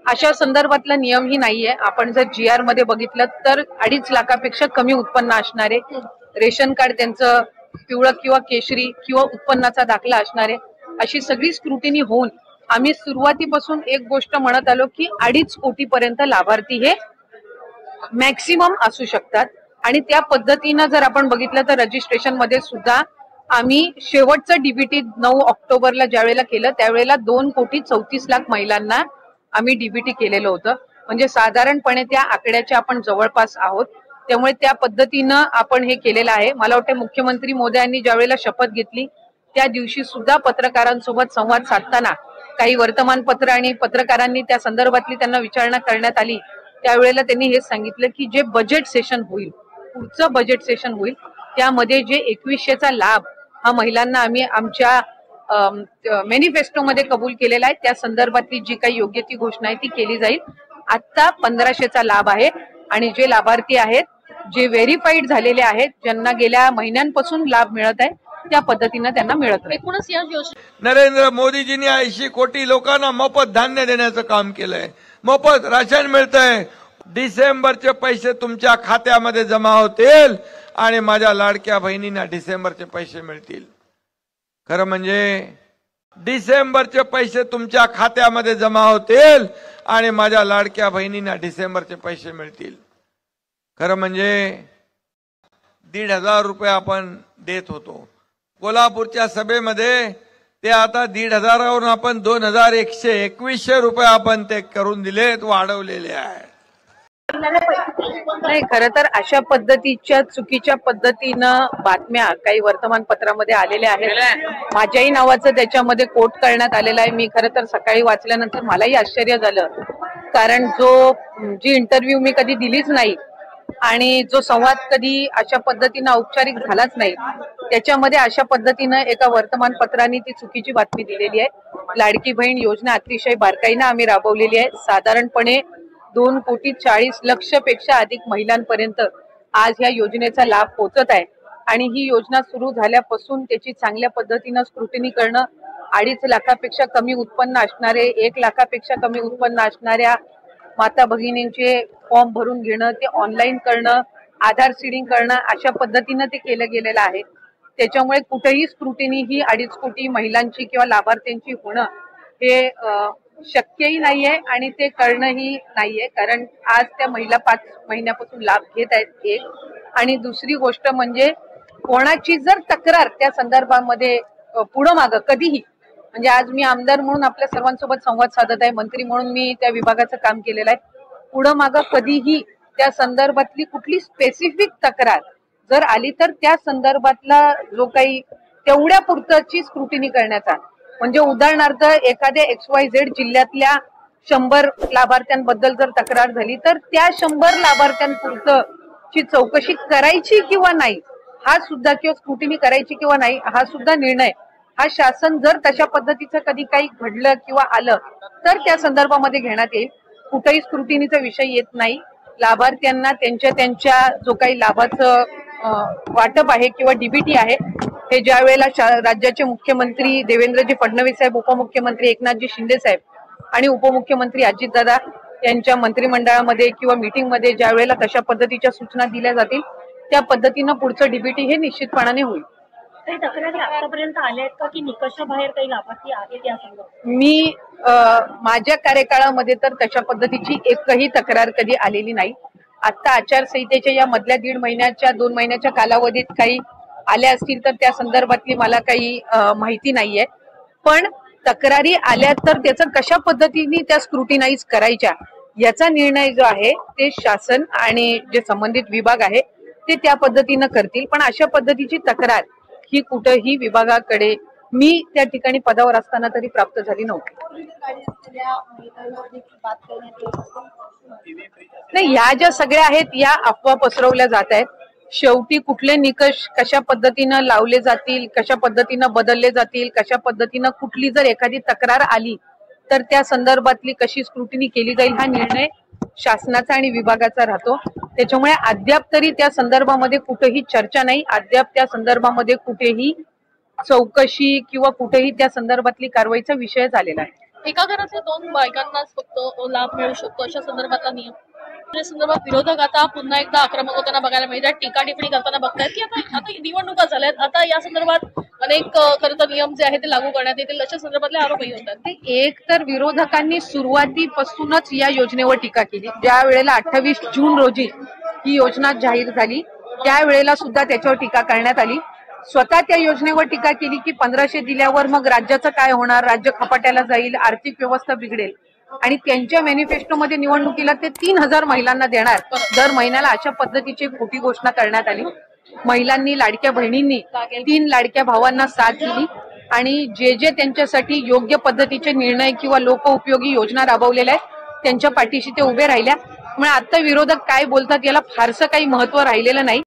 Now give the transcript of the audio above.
अशा संदर्भातला नियमही नाहीये। आपण जर GR मध्ये बघितलं तर 2.5 लाखापेक्षा कमी उत्पन्न असणारे, रेशन कार्ड त्यांचं पिवळं किंवा केशरी किंवा उत्पन्नाचा दाखला असणारे, अशी सगळी स्क्रुटिनी होऊन आम्ही सुरुवातीपासून एक गोष्ट म्हणत आलो की 2.5 कोटीपर्यंत लाभार्थी हे मॅक्सिमम असू शकतात। आणि त्या पद्धतीनं जर आपण बघितलं तर रजिस्ट्रेशन मध्ये सुद्धा आम्ही शेवटचं डीबीटी 9 ऑक्टोबरला ज्यावेळेला केलं त्यावेळेला 2,34,00,000 महिलांना आम्ही डीबीटी केलेलं होतं। म्हणजे साधारणपणे त्या आकड्याच्या आपण जवळपास आहोत। त्यामुळे त्या पद्धतीनं आपण हे केलेलं आहे। मला वाटतं मुख्यमंत्री मोदयांनी ज्यावेळेला शपथ घेतली त्या दिवशी सुद्धा पत्रकारांसोबत संवाद साधताना काही वर्तमानपत्र आणि पत्रकारांनी त्या संदर्भातली त्यांना विचारणा करण्यात आली त्यावेळेला त्यांनी हे सांगितलं की जे बजेट सेशन होईल, पुढचं बजेट सेशन होईल त्यामध्ये जे 2100चा लाभ हा महिलांना आम्ही आमच्या मॅनिफेस्टोमध्ये कबूल केलेला आहे, त्या संदर्भातली जी काही योग्य ती घोषणा आहे ती केली जाईल। आता 1500चा लाभ आहे आणि जे लाभार्थी आहेत, जे व्हेरीफाईड झालेले आहेत, ज्यांना गेल्या महिन्यांपासून लाभ मिळत आहे त्या पद्धतीने त्यांना मिळत आहे। नरेंद्र मोदीजींनी 80 कोटी लोकांना मोफत धान्य देण्याचं काम केलंय, मोफत राशन मिळतंय। डिसेंबरचे पैसे तुमच्या खात्यामध्ये जमा होतील आणि माझ्या लाडक्या बहिणींना डिसेंबरचे पैसे मिळतील। खरं म्हणजे डिसेंबरचे पैसे तुमच्या खात्यामध्ये जमा होतील आणि माझ्या लाडक्या बहिणींना डिसेंबरचे पैसे मिळतील। खरं म्हणजे 1,500 रुपये आपण देत होतो कोल्हापूरच्या सभेमध्ये, ते आता 1,500वरून आपण 2,121 रुपये आपण ते करून दिलेत, वाढवलेले आहे। नाही, खरं तर अशा पद्धतीच्या चुकीच्या पद्धतीनं बातम्या काही वर्तमानपत्रामध्ये आलेल्या आहेत। माझ्याही नावाचं त्याच्यामध्ये कोट करण्यात आलेलं आहे। मी खरं तर सकाळी वाचल्यानंतर मलाही आश्चर्य झालं, कारण जी इंटरव्ह्यू मी कधी दिलीच नाही आणि जो संवाद कधी अशा पद्धतीनं औपचारिक झालाच नाही, त्याच्यामध्ये अशा पद्धतीनं एका वर्तमानपत्राने ती चुकीची बातमी दिलेली आहे। लाडकी बहीण योजना अतिशय बारकाईनं आम्ही राबवलेली आहे। साधारणपणे 2,40,00,000 पेक्षा अधिक महिलांपर्यंत आज ह्या योजनेचा लाभ पोहोचत आहे आणि ही योजना सुरू झाल्यापासून त्याची चांगल्या पद्धतीनं स्क्रुटिनी करणं, 2.5 लाखापेक्षा कमी उत्पन्न असणारे, 1 लाखापेक्षा कमी उत्पन्न असणाऱ्या माता भगिनींचे फॉर्म भरून घेणं, ते ऑनलाईन करणं, आधार सीडिंग करणं, अशा पद्धतीनं ते केलं गेलेलं आहे। त्याच्यामुळे कुठेही स्क्रुटिनी ही 2.5 कोटी महिलांची किंवा लाभार्थ्यांची होणं हे शक्यही नाहीये आणि ते करणंही नाहीये, कारण आज त्या महिला 5 महिन्यापासून लाभ घेत आहेत। एक आणि दुसरी गोष्ट म्हणजे कोणाची जर तक्रार त्या संदर्भामध्ये पुढं मागं कधीही, म्हणजे आज मी आमदार म्हणून आपल्या सर्वांसोबत संवाद साधत आहे, मंत्री म्हणून मी त्या विभागाचं काम केलेलं आहे, पुढं मागं कधीही त्या संदर्भातली कुठली स्पेसिफिक तक्रार जर आली तर त्या संदर्भातला जो काही तेवढ्या पुरतची स्क्रुटिनी करण्याचा, म्हणजे उदाहरणार्थ एखाद्या XYZ जिल्ह्यातल्या 100 लाभार्थ्यांबद्दल जर तक्रार झाली तर त्या 100 लाभार्थ्यांपुरतची चौकशी करायची किंवा नाही हा सुद्धा, किंवा स्क्रुटिनी करायची किंवा नाही हा सुद्धा निर्णय हा शासन जर तशा पद्धतीचं कधी काही घडलं किंवा आलं तर त्या संदर्भामध्ये घेण्यात येईल। कुठेही स्क्रुटिनीचा विषय येत नाही। लाभार्थ्यांना त्यांच्या जो काही लाभाचं वाटप आहे किंवा डीबीटी आहे हे ज्या वेळेला राज्याचे मुख्यमंत्री देवेंद्रजी फडणवीस साहेब, उपमुख्यमंत्री एकनाथजी शिंदे साहेब आणि उपमुख्यमंत्री अजितदादा यांच्या मंत्रिमंडळामध्ये किंवा मीटिंगमध्ये ज्या वेळेला तशा पद्धतीच्या सूचना दिल्या जातील त्या पद्धतीनं पुढचं डीबीटी हे निश्चितपणाने होईल। काही तक्रारी आतापर्यंत आल्या आहेत का की निकषाबाहेर काही लाभार्थी आहेत या संदर्भात? मी माझ्या कार्यकाळामध्ये तर तशा पद्धतीची एकही तक्रार कधी आलेली नाही। आता आचारसंहितेच्या या मधल्या 2 महिन्याच्या कालावधीत काही आल्या असतील तर त्या संदर्भातली मला काही माहिती नाहीये, पण तक्रारी आल्या तर त्याचं कशा पद्धतीने त्या स्क्रुटिनाइज करायच्या याचा निर्णय जो आहे ते शासन आणि जे संबंधित विभाग आहे ते त्या पद्धतीनं करतील। पण अशा पद्धतीची तक्रार ही कुठेही विभागाकडे मी त्या ठिकाणी पदावर असताना तरी प्राप्त झाली नव्हती। नाही, ह्या ज्या सगळ्या आहेत या अफवा पसरवल्या जात आहेत। शेवटी कुठले निकष कशा पद्धतीनं लावले जातील, कशा पद्धतीनं बदलले जातील, कशा पद्धतीनं कुठली जर एखादी तक्रार आली तर त्या संदर्भातली कशी स्क्रुटिनी केली जाईल हा निर्णय शासनाचा आणि विभागाचा राहतो। त्याच्यामुळे अद्याप तरी त्या संदर्भामध्ये कुठेही चर्चा नाही, अद्याप त्या संदर्भामध्ये कुठेही चौकशी किंवा कुठेही त्या संदर्भातली कारवाईचा विषय झालेला आहे। एका घरातल्या 2 बायकांनाच फक्त लाभ मिळू शकतो अशा संदर्भातला नियम. या संदर्भात विरोधक आता पुन्हा एकदा आक्रमक होताना बघायला मिळतात, टीका टिप्पणी करताना बघतायत की आता निवडणुका झाल्यात, आता या संदर्भात अनेक खरं तर नियम जे आहेत ते लागू करण्यात येतील अशा संदर्भातले आरोपही होतात. एक तर विरोधकांनी सुरुवातीपासूनच या योजनेवर टीका केली. ज्या वेळेला 28 जून रोजी ही योजना जाहीर झाली त्यावेळेला सुद्धा त्याच्यावर टीका करण्यात आली. स्वतः त्या योजनेवर टीका केली की 1500 दिल्यावर मग राज्याचं काय होणार, राज्य खपाट्याला जाईल, आर्थिक व्यवस्था बिघडेल. आणि त्यांच्या मॅनिफेस्टोमध्ये निवडणुकीला ते 3000 महिलांना देणार दर महिन्याला अशा पद्धतीची खोटी घोषणा करण्यात आली. महिलांनी, लाडक्या बहिणींनी 3 लाडक्या भावांना साथ दिली आणि जे त्यांच्यासाठी योग्य पद्धतीचे निर्णय किंवा लोकउपयोगी योजना राबवलेल्या आहेत त्यांच्या पाठीशी ते उभे राहिल्या. त्यामुळे आता विरोधक काय बोलतात याला फारसं काही महत्व राहिलेलं नाही.